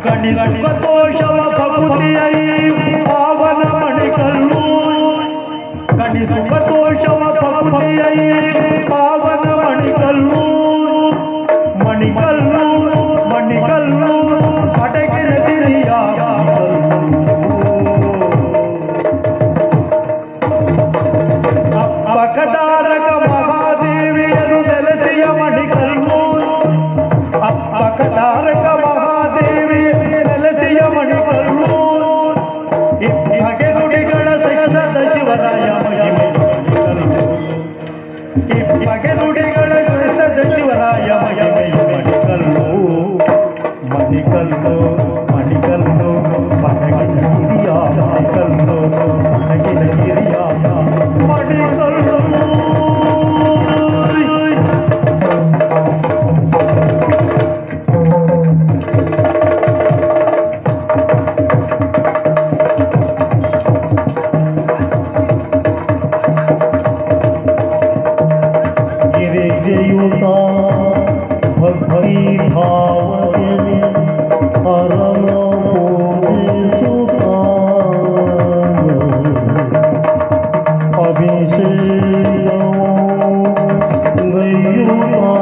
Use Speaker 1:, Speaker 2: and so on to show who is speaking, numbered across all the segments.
Speaker 1: ಗಣಿಸುಖತೋಷವ ಕಪುತಿಯೈ ಪಾವನ ಮಣಿಕಲ್ಲು ಗಣಿಸುಖತೋಷವ ಕಪುತಿಯೈ ಪಾವನ ಮಣಿಕಲ್ಲು ಮಣಿಕಲ್ಲು ಮಣಿಕಲ್ಲು ಅಡಗಿನ ತಿರಿಯ ಅಪ್ಪಕದಾರಕ ಮಹಾದೇವಿಯರು ನೆಲೆಸಿಯ ಮಣಿಕಲ್ಲು ಅಪ್ಪಕದಾರಕ ಬಗೆ ನುಡಿಗಳ ಸಹಿಸದ ಶಿವರಾಯ ಮಹಿಮೆ ಬಗೆ ನುಡಿಗಳ ಸಹಿಸದ ಶಿವರಾಯ ಮಹಿಮೆ ಮಣಿಕಲ್ಲು ಮಣಿಕಲ್ಲು ಮಣಿಕಲ್ಲು ಮನಗಿನ ಹಿರಿಯ ಮಣಿಕಲ್ಲು ಮನಗಿನ ಹಿರಿಯ ಮಣಿಕಲ್ಲು भक्ति भाव परम सुता अभिषेक गयुता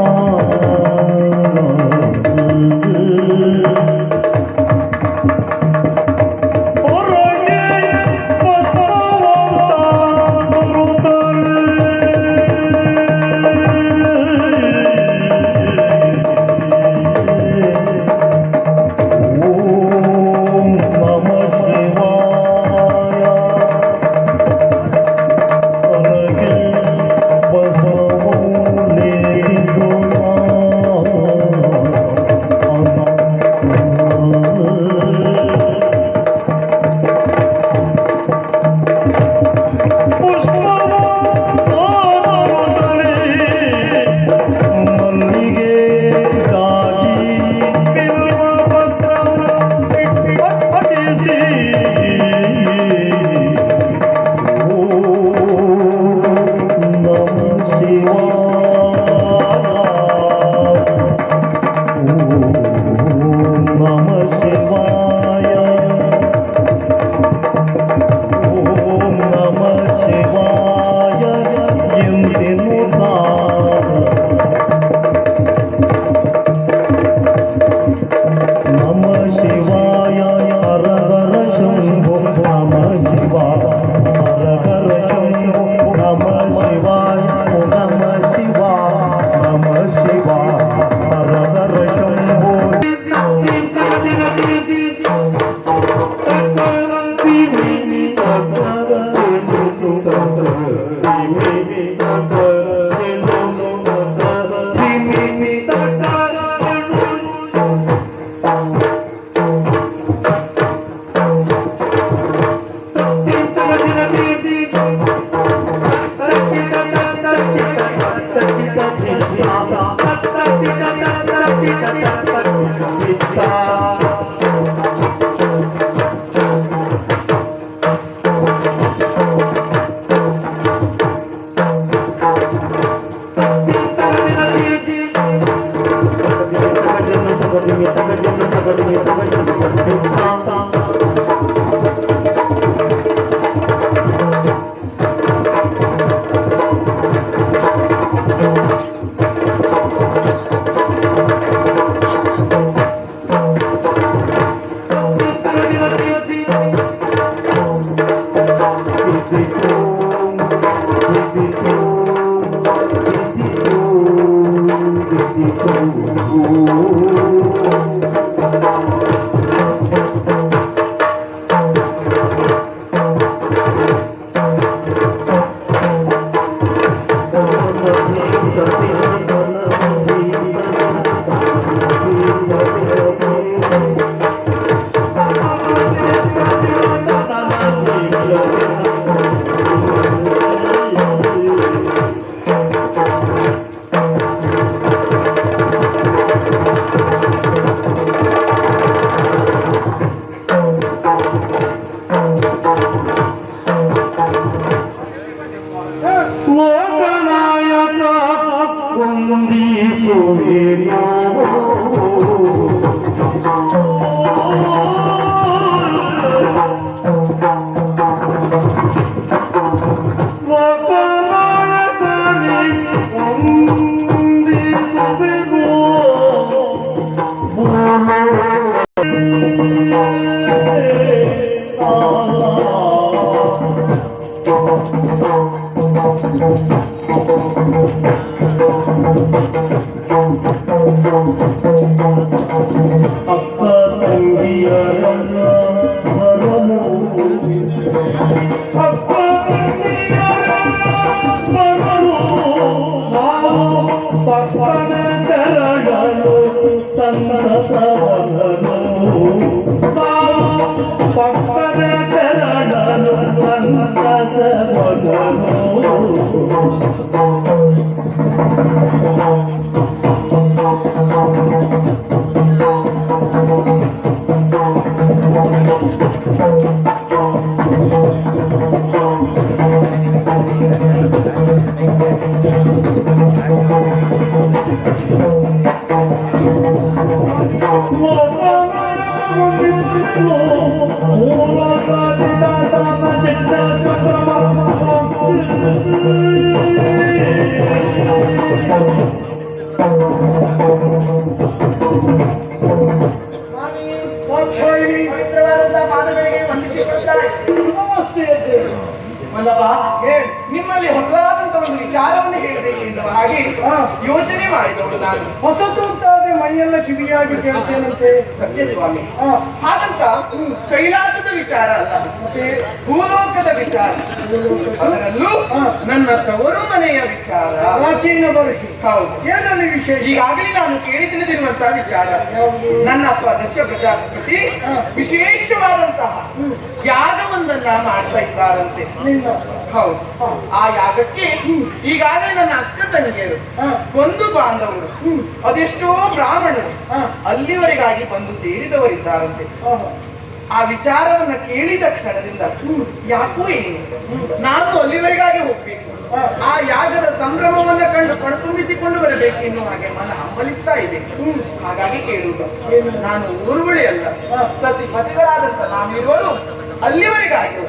Speaker 1: ವಂದಿಸುವೆನು ಅಕ್ಕ ತಂಗಿಯರನ್ನ ಹರಮು ಅಕ್ಕ ಮರಳು ನಾವು ಪಕ್ಕನ ತೆರಳಲು ಸಂತಸವನು ಪಕ್ಕನ ತೆರಳಲು ಸಂತಸವನು
Speaker 2: ನಿಮ್ಮಲ್ಲಿ ಹೊಸದಾದಂತ ಒಂದು ವಿಚಾರವನ್ನು ಹೇಳಬೇಕು ಎನ್ನುವ ಹಾಗೆ ಯೋಚನೆ ಮಾಡಿದವಳು ನಾನು.
Speaker 3: ಹೊಸತು ಅಂತಾದ್ರೆ ಮೈಯೆಲ್ಲ ಕಿವಿಯಾಗಿ ಕೇಳ್ತೇನಂತೆ.
Speaker 2: ಸತ್ಯ ಸ್ವಾಮಿ, ಹಾಗಂತ ಕೈಲಾಸದ ವಿಚಾರ ಅಲ್ಲ, ಭೂಲೋಕದ ವಿಚಾರ, ಅದರಲ್ಲೂ ನನ್ನ ತವರು ಮನೆಯ ವಿಚಾರ.
Speaker 3: ಪ್ರಾಚೀನ ಬರುಷಿ.
Speaker 2: ಹೌದು.
Speaker 3: ಏನಲ್ಲಿ ವಿಶೇಷ?
Speaker 2: ಈಗಾಗಲೇ ನಾನು ಕೇಳಿ ತಿಳಿದಿರುವಂತಹ ವಿಚಾರ. ನನ್ನ ಸ್ವದರ್ಶ ಪ್ರಜಾಪತಿ ವಿಶೇಷವಾದಂತಹ ಯಾಗವೊಂದನ್ನ ಮಾಡ್ತಾ ಇದ್ದಾರಂತೆ. ಹೌದು. ಆ ಯಾಗಕ್ಕೆ ಈಗಾಗಲೇ ನನ್ನ ಅಕ್ಕ ತಂಗಿಯರು, ಒಂದು ಬಾಂಧವರು, ಅದೆಷ್ಟೋ ಬ್ರಾಹ್ಮಣರು ಅಲ್ಲಿವರೆಗಾಗಿ ಬಂದು ಸೇರಿದವರಿದ್ದಾರಂತೆ. ಆ ವಿಚಾರವನ್ನ ಕೇಳಿದ ಕ್ಷಣದಿಂದ ಯಾಕೋ ಏನು ನಾನು ಅಲ್ಲಿವರೆಗಾಗಿ ಹೋಗ್ಬೇಕು, ಆ ಯಾಗದ ಸಂಭ್ರಮವನ್ನ ಕಂಡು ಕಣ್ತುಂಬಿಸಿಕೊಂಡು ಬರಬೇಕು ಎನ್ನುವ ಹಾಗೆ ಮನ ಹಂಬಲಿಸ್ತಾ ಇದೆ. ಹಾಗಾಗಿ ಕೇಳುವುದು, ನಾನು ಊರುವಳಿ ಅಲ್ಲ, ಸತಿ ಪತಿಗಳಾದಂತ ನಾವಿರುವರು ಅಲ್ಲಿವರೆಗಾಗಿ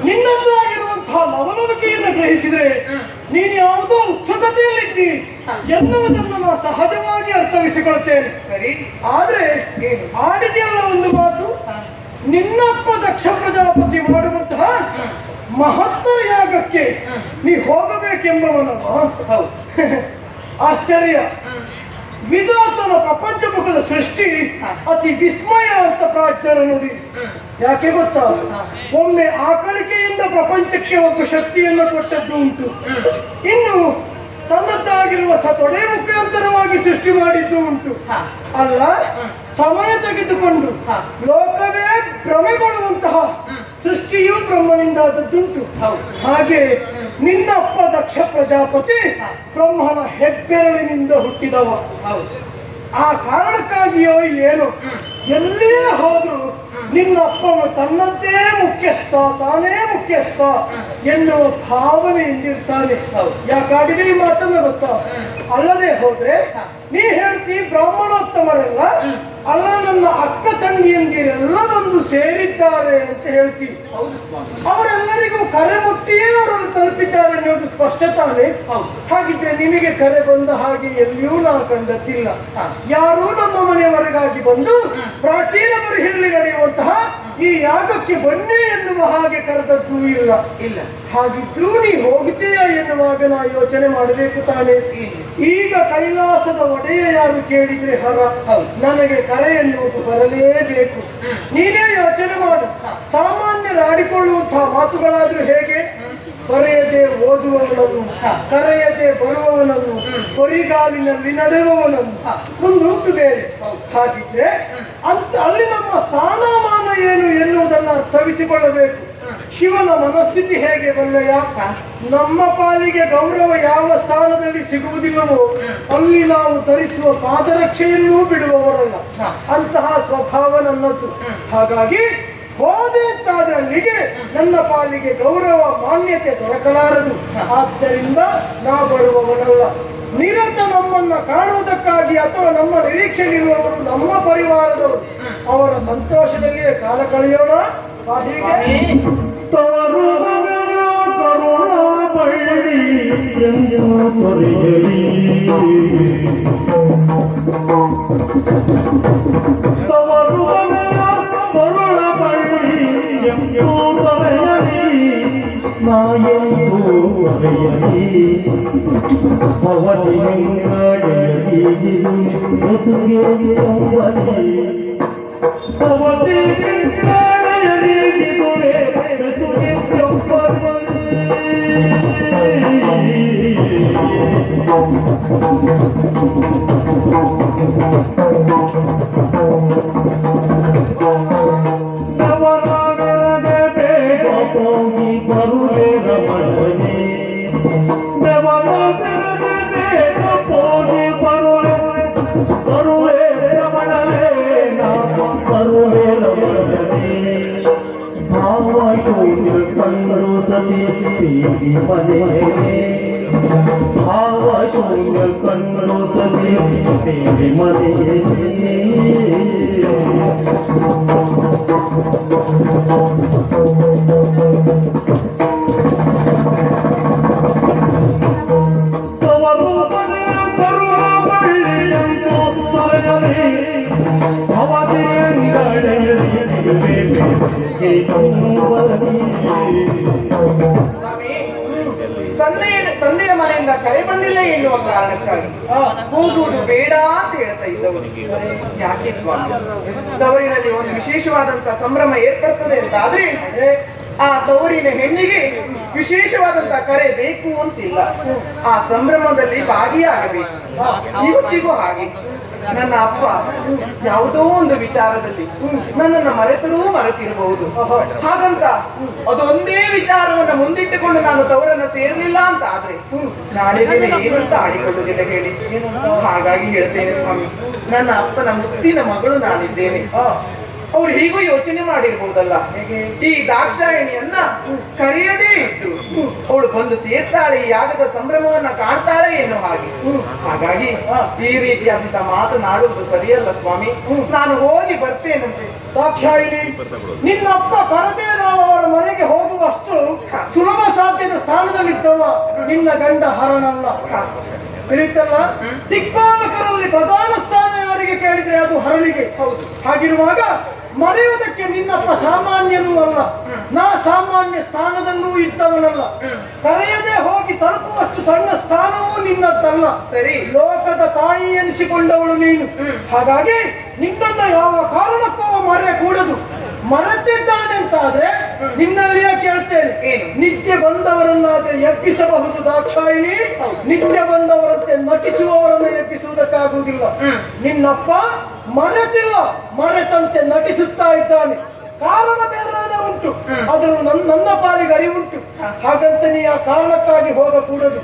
Speaker 3: ನಿನ್ನದ್ದಾಗಿರುವಂತಹ ಲವಲವಿಕೆಯನ್ನು ಗ್ರಹಿಸಿದ್ರೆ ನೀನು ಯಾವುದೋ ಉತ್ಸುಕತೆಯಲ್ಲಿದ್ದಿ. ಎನ್ನುವುದನ್ನು ನಾನು ಸಹಜವಾಗಿ ಅರ್ಥವಿಸಿಕೊಳ್ತೇನೆ.
Speaker 2: ಸರಿ.
Speaker 3: ಆದ್ರೆ
Speaker 2: ಏನು?
Speaker 3: ಆಡಿದೆಲ್ಲ ಒಂದು ಮಾತು, ನಿನ್ನಪ್ಪ ದಕ್ಷ ಪ್ರಜಾಪತಿ ಮಾಡುವಂತಹ ಮಹತ್ತರ ಯಾಗಕ್ಕೆ ನೀ ಹೋಗಬೇಕೆಂಬವನವ.
Speaker 2: ಹೌದು.
Speaker 3: ಆಶ್ಚರ್ಯ. ವಿಧಾತನ ಪ್ರಪಂಚ ಮುಖದ ಸೃಷ್ಟಿ ಅತಿ ವಿಸ್ಮಯ ಅಂತ ಪ್ರಾಜ್ಞರ ನುಡಿ. ಯಾಕೆ ಗೊತ್ತಾ? ಒಮ್ಮೆ ಆಕಳಿಕೆಯಿಂದ ಪ್ರಪಂಚಕ್ಕೆ ಒಬ್ಬ ಶಕ್ತಿಯನ್ನು ಕೊಟ್ಟದ್ದು ಉಂಟು. ಇನ್ನು ತನ್ನದ್ದಾಗಿರುವ ತೊಡೆ ಮುಖಾಂತರವಾಗಿ ಸೃಷ್ಟಿ ಮಾಡಿದ್ದು ಉಂಟು. ಅಲ್ಲ, ಸಮಯ ತೆಗೆದುಕೊಂಡು ಲೋಕವೇ ಭ್ರಮೆಗೊಳ್ಳುವಂತಹ ಸೃಷ್ಟಿಯು ಬ್ರಹ್ಮನಿಂದಾದದ್ದುಂಟು. ಹಾಗೆ ನಿನ್ನಪ್ಪ ದಕ್ಷ ಪ್ರಜಾಪತಿ ಬ್ರಹ್ಮನ ಹೆಬ್ಬೆರಳಿನಿಂದ ಹುಟ್ಟಿದವ. ಆ ಕಾರಣಕ್ಕಾಗಿಯೋ ಏನು, ಎಲ್ಲೇ ಹೋದ್ರು ನಿನ್ನಪ್ಪನು ತನ್ನದ್ದೇ ಮುಖ್ಯಸ್ಥ, ತಾನೇ ಮುಖ್ಯಸ್ಥ ಎನ್ನುವ ಭಾವನೆಯಿಂದಿರ್ತಾನೆ. ಯಾಕಾಗಿದೆ ಈ ಮಾತನ್ನ ಗೊತ್ತಾ? ಅಲ್ಲದೆ ಹೋದ್ರೆ ನೀ ಹೇಳ್ತಿ ಬ್ರಾಹ್ಮಣೋತ್ತಮರೆಲ್ಲ ಅಲ್ಲ, ನನ್ನ ಅಕ್ಕ ತಂಗಿಯಂದಿರೆಲ್ಲ ಬಂದು ಸೇರಿದ್ದಾರೆ ಅಂತ ಹೇಳ್ತೀವಿ. ಅವರೆಲ್ಲರಿಗೂ ಕರೆ ಮುಟ್ಟಿಯೇ ಅವರನ್ನು ತಲುಪಿದ್ದಾರೆ ಅನ್ನೋದು ಸ್ಪಷ್ಟ ತಾನೆ. ಹಾಗಿದ್ರೆ ನಿನಗೆ ಕರೆ ಬಂದ ಹಾಗೆ ಎಲ್ಲಿಯೂ ನಾವು ಕಂಡದ್ದಿಲ್ಲ. ಯಾರೂ ನಮ್ಮ ಮನೆಯವರೆಗಾಗಿ ಬಂದು ಪ್ರಾಚೀನ ಬರಿಯಲ್ಲಿ ನಡೆಯುವಂತಹ ಈ ಯಾಗಕ್ಕೆ ಬನ್ನಿ ಎನ್ನುವ ಹಾಗೆ ಕರೆದದ್ದೂ ಇಲ್ಲ. ಹಾಗಿದ್ರೂ ನೀ ಹೋಗ್ತೀಯ ಎನ್ನುವಾಗ ನಾ ಯೋಚನೆ ಮಾಡಬೇಕು ತಾನೆ. ಈಗ ಕೈಲಾಸದ ಒಡೆಯ ಯಾರು ಕೇಳಿದ್ರೆ ಹರ, ನನಗೆ ಕರೆ ಎನ್ನುವುದು ಬರಲೇಬೇಕು. ನೀನೇ ಯೋಚನೆ ಮಾಡು. ಸಾಮಾನ್ಯರಾಡಿಕೊಳ್ಳುವಂತಹ ಮಾತುಗಳಾದ್ರೂ ಹೇಗೆ? ಬರೆಯದೆ ಓದುವವನನ್ನು, ಕರೆಯದೆ ಬರುವವನನ್ನು, ಕೊರಿಗಾಲಿನಲ್ಲಿ ನಡೆಯುವವನನ್ನು ಮುಂದುಂಟು ಬೇರೆ. ಹಾಗಿದ್ರೆ ಅಲ್ಲಿ ನಮ್ಮ ಸ್ಥಾನಮಾನ ಏನು ಎನ್ನುವುದನ್ನು ಅರ್ಥವಿಸಿಕೊಳ್ಳಬೇಕು. ಶಿವನ ಮನಸ್ಥಿತಿ ಹೇಗೆ ಬಲ್ಲೆಯ? ನಮ್ಮ ಪಾಲಿಗೆ ಗೌರವ ಯಾವ ಸ್ಥಾನದಲ್ಲಿ ಸಿಗುವುದಿಲ್ಲವೋ ಅಲ್ಲಿ ನಾವು ಧರಿಸುವ ಪಾದರಕ್ಷೆಯನ್ನೂ ಬಿಡುವವರಲ್ಲ. ಅಂತಹ ಸ್ವಭಾವ ನನ್ನದ್ದು. ಹಾಗಾಗಿ ಹೋದೆ ಅಂತಾದ್ರೆ ಅಲ್ಲಿಗೆ ನನ್ನ ಪಾಲಿಗೆ ಗೌರವ ಮಾನ್ಯತೆ ದೊರಕಲಾರದು. ಆದ್ದರಿಂದ ನಾ ಬರುವವನಲ್ಲ. ನಿರತ ನಮ್ಮನ್ನ ಕಾಣುವುದಕ್ಕಾಗಿ ಅಥವಾ ನಮ್ಮ ನಿರೀಕ್ಷೆಯಲ್ಲಿರುವವರು ನಮ್ಮ ಪರಿವಾರದವರು, ಅವರ ಸಂತೋಷದಲ್ಲಿಯೇ ಕಾಲ ಕಳೆಯೋಣ.
Speaker 2: ತಂದೆಯ ಮನೆಯಿಂದ ಕರೆ ಬಂದಿಲ್ಲ ಎನ್ನುವ ಕಾರಣಕ್ಕಾಗಿ ಹೋಗುವುದು ಬೇಡ ಅಂತ ಹೇಳ್ತಾ ಇದ್ದವರು. ಯಾಕೆ ಸ್ವಾಮಿ, ತವರಿನಲ್ಲಿ ಒಂದು ವಿಶೇಷವಾದಂತಹ ಸಂಭ್ರಮ ಏರ್ಪಡುತ್ತದೆ ಅಂತ ಆದ್ರೆ ಆ ತವರಿನ ಹೆಣ್ಣಿಗೆ ವಿಶೇಷವಾದಂತಹ ಕರೆ ಬೇಕು ಅಂತಿಲ್ಲ. ಆ ಸಂಭ್ರಮದಲ್ಲಿ ಭಾಗಿಯಾಗಬೇಕು. ಇವತ್ತಿಗೂ ಹಾಗೆ ನನ್ನ ಅಪ್ಪ ಯಾವುದೋ ಒಂದು ವಿಚಾರದಲ್ಲಿ ನನ್ನನ್ನು ಮರೆತಿರಬಹುದು. ಹಾಗಂತ ಅದೊಂದೇ ವಿಚಾರವನ್ನ ಮುಂದಿಟ್ಟುಕೊಂಡು ನಾನು ತವರನ್ನ ಸೇರಲಿಲ್ಲ ಅಂತ ಆದ್ರೆ ನಾಳೆ ಏನಂತ ಆಡಿಕೊಳ್ಳುವುದಿಲ್ಲ ಹೇಳಿ. ಹಾಗಾಗಿ ಹೇಳ್ತೇನೆ ಸ್ವಾಮಿ, ನನ್ನ ಅಪ್ಪನ ಮುತ್ತಿನ ಮಗಳು ನಾನಿದ್ದೇನೆ. ಅವ್ರು ಹೀಗೂ ಯೋಚನೆ ಮಾಡಿರ್ಬೋದಲ್ಲ, ಈ ದಾಕ್ಷಾಯಣಿಯನ್ನ ಕರೆಯದೇ ಇತ್ತು ಅವಳು ಬಂದು ಸೇರ್ತಾಳೆ, ಯಾಗದ ಸಂಭ್ರಮವನ್ನ ಕಾಣ್ತಾಳೆ ಎನ್ನುವ ಹಾಗೆ. ಹಾಗಾಗಿ ಈ ರೀತಿಯಾದಂತ ಮಾತನಾಡುವುದು ಸರಿಯಲ್ಲ ಸ್ವಾಮಿ. ನಾನು ಹೋಗಿ ಬರ್ತೇನಂತೆ.
Speaker 3: ದಾಕ್ಷಾಯಿಣಿ, ನಿನ್ನಪ್ಪ ಕರೆದೇ ನಾವು ಅವರ ಮನೆಗೆ ಹೋಗುವಷ್ಟು ಸುಲಭ ಸಾಧ್ಯದ ಸ್ಥಾನದಲ್ಲಿದ್ದವ ನಿನ್ನ ಗಂಡ ಹರನಲ್ಲ. ತಿಳಿತಲ್ಲ. ದಿಕ್ಪಾಲಕರಲ್ಲಿ ಪ್ರಧಾನ ಸ್ಥಾನ ಯಾರಿಗೆ ಕೇಳಿದ್ರೆ ಅದು ಹರಳಿಗೆ.
Speaker 2: ಹೌದು.
Speaker 3: ಹಾಗಿರುವಾಗ ಮರೆಯುವುದಕ್ಕೆ ನಿನ್ನಪ್ಪ ಸಾಮಾನ್ಯನೂ ಅಲ್ಲ, ನಾ ಸಾಮಾನ್ಯ ಸ್ಥಾನದಲ್ಲೂ ಇದ್ದವನಲ್ಲ. ಕರೆಯದೆ ಹೋಗಿ ತಲುಪುವಷ್ಟು ಸಣ್ಣ ಸ್ಥಾನವೂ ನಿನ್ನದ್ದಲ್ಲ.
Speaker 2: ಸರಿ.
Speaker 3: ಲೋಕದ ತಾಯಿ ಎನಿಸಿಕೊಂಡವಳು ನೀನು. ಹಾಗಾಗಿ ನಿನ್ನನ್ನ ಯಾವ ಕಾರಣಕ್ಕೂ ಮರೆಯಕೂಡದು. ಮರೆತಿದ್ದಾನೆ ಅಂತಾದ್ರೆ ನಿನ್ನಲ್ಲಿಯೇ ಕೇಳ್ತೇನೆ, ನಿತ್ಯ ಬಂದವರನ್ನಾದ್ರೆ ಎಬ್ಬಿಸಬಹುದು ದಾಕ್ಷಾಯಿಣಿ, ನಿತ್ಯ ಬಂದವರಂತೆ ನಟಿಸುವವರನ್ನು ಎಬ್ಬಿಸುವುದಕ್ಕಾಗುವುದಿಲ್ಲ. ನಿನ್ನಪ್ಪ ಮರೆತಿಲ್ಲ, ಮರೆತಂತೆ ನಟಿಸುತ್ತಾ ಇದ್ದಾನೆ. ಕಾರಣ ಬೇರೆ ಉಂಟು, ಆದರೂ ನನ್ನ ಪಾಲಿಗೆ ಅರಿವುಂಟು. ಹಾಗಂತ ನೀ ಆ ಕಾರಣಕ್ಕಾಗಿ ಹೋಗಕೂಡದು.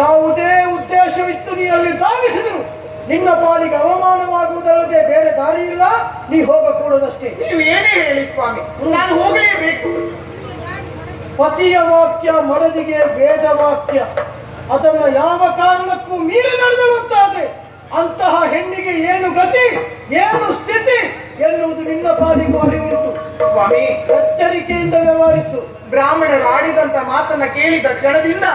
Speaker 3: ಯಾವುದೇ ಉದ್ದೇಶವಿತ್ತು ನೀ ಅಲ್ಲಿ ಧಾವಿಸಿದರು ನಿನ್ನ ಪಾಲಿಗೆ ಅವಮಾನವಾಗುವುದಲ್ಲದೆ ಬೇರೆ ದಾರಿ ಇಲ್ಲ. ನೀ ಹೋಗಕೂಡದಷ್ಟೇ.
Speaker 2: ನೀವು ಏನೇ ಹೇಳಿ ಸ್ವಾಮಿ, ನಾನು ಹೋಗಲೇಬೇಕು.
Speaker 3: ಪತಿಯ ವಾಕ್ಯ ಮಡದಿಗೆ ವೇದ ವಾಕ್ಯ, ಅದನ್ನು ಯಾವ ಕಾರಣಕ್ಕೂ ಮೀರಿ ನಡೆದಳು ಅಂತಾದ್ರೆ ಅಂತಹ ಹೆಣ್ಣಿಗೆ ಏನು ಗತಿ, ಏನು ಸ್ಥಿತಿ ಎನ್ನುವುದು ನಿನ್ನ ಪಾಲಿಗೂ ಅರಿವುಂಟು.
Speaker 2: ಸ್ವಾಮಿ,
Speaker 3: ಎಚ್ಚರಿಕೆಯಿಂದ ವ್ಯವಹರಿಸು.
Speaker 2: ಬ್ರಾಹ್ಮಣರು ಆಡಿದಂತ ಮಾತನ್ನ ಕೇಳಿದ ಕ್ಷಣದಿಂದ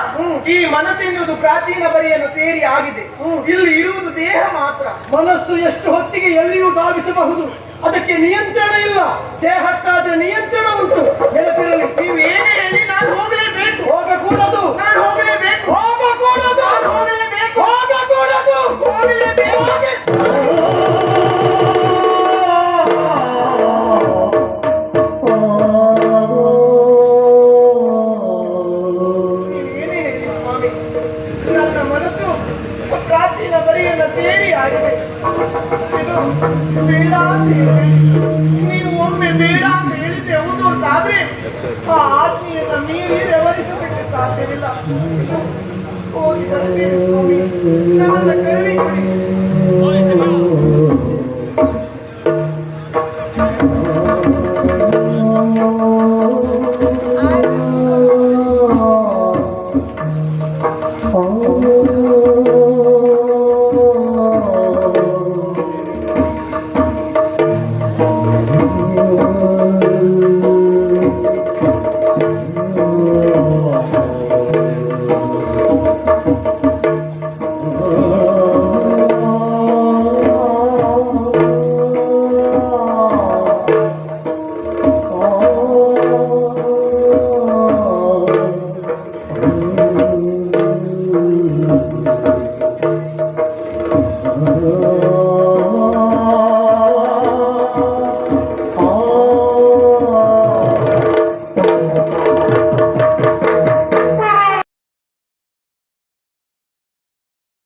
Speaker 2: ಈ ಮನಸ್ಸೆನ್ನುವುದು ಪ್ರಾಚೀನ ಬರಿಯನ್ನು ಸೇರಿ ಆಗಿದೆ. ಇಲ್ಲಿ ಇರುವುದು ದೇಹ ಮಾತ್ರ.
Speaker 3: ಮನಸ್ಸು ಎಷ್ಟು ಹೊತ್ತಿಗೆ ಎಲ್ಲಿಯೂ ಧಾವಿಸಬಹುದು, ಅದಕ್ಕೆ ನಿಯಂತ್ರಣ ಇಲ್ಲ. ದೇಹಕ್ಕಾದ್ರೆ ನಿಯಂತ್ರಣ ಉಂಟು, ನೆನಪಿರಲಿ.
Speaker 2: ನೀವು ಏನೇ ಹೇಳಿ ನಾನು ಹೋಗಲೇಬೇಕು.
Speaker 3: ಹೋಗಕೂಡದು,
Speaker 2: ನಾನು ಹೋಗಲೇಬೇಕು.
Speaker 3: ಹೋಗಕೂಡದು,
Speaker 2: ನಾನು ಹೋಗಲೇಬೇಕು.
Speaker 3: ಹೋಗಕೂಡದು,
Speaker 2: ಹೋಗಲೇಬೇಕು. ಏನೇ ಹೇಳಿ ಸ್ವಾಮಿ, ನನ್ನ ಮನಸ್ಸು ಪ್ರಾಚೀನ ಬರಿಯನ್ನು ಸೇರಿ ಆಗಿದೆ. ಇದು ಬೇಡ ಅಂತ ಹೇಳಿ ನೀವು ಒಮ್ಮೆ ಬೇಡ ಅಂತ ಹೇಳಿದ್ದೆ ಹೌದು ಅಂತಾದ್ರೆ ಆ ಆಜ್ಞೆಯನ್ನ ಮೀರಿ ವ್ಯವಹರಿಸಲಿಕ್ಕೆ ಸಾಧ್ಯವಿಲ್ಲ. ಹೋಗಿ ಬರ್ತೇನೆ ಸ್ವಾಮಿ, ನನ್ನನ್ನು ಕಳುಹಿಸಿಕೊಡಿ.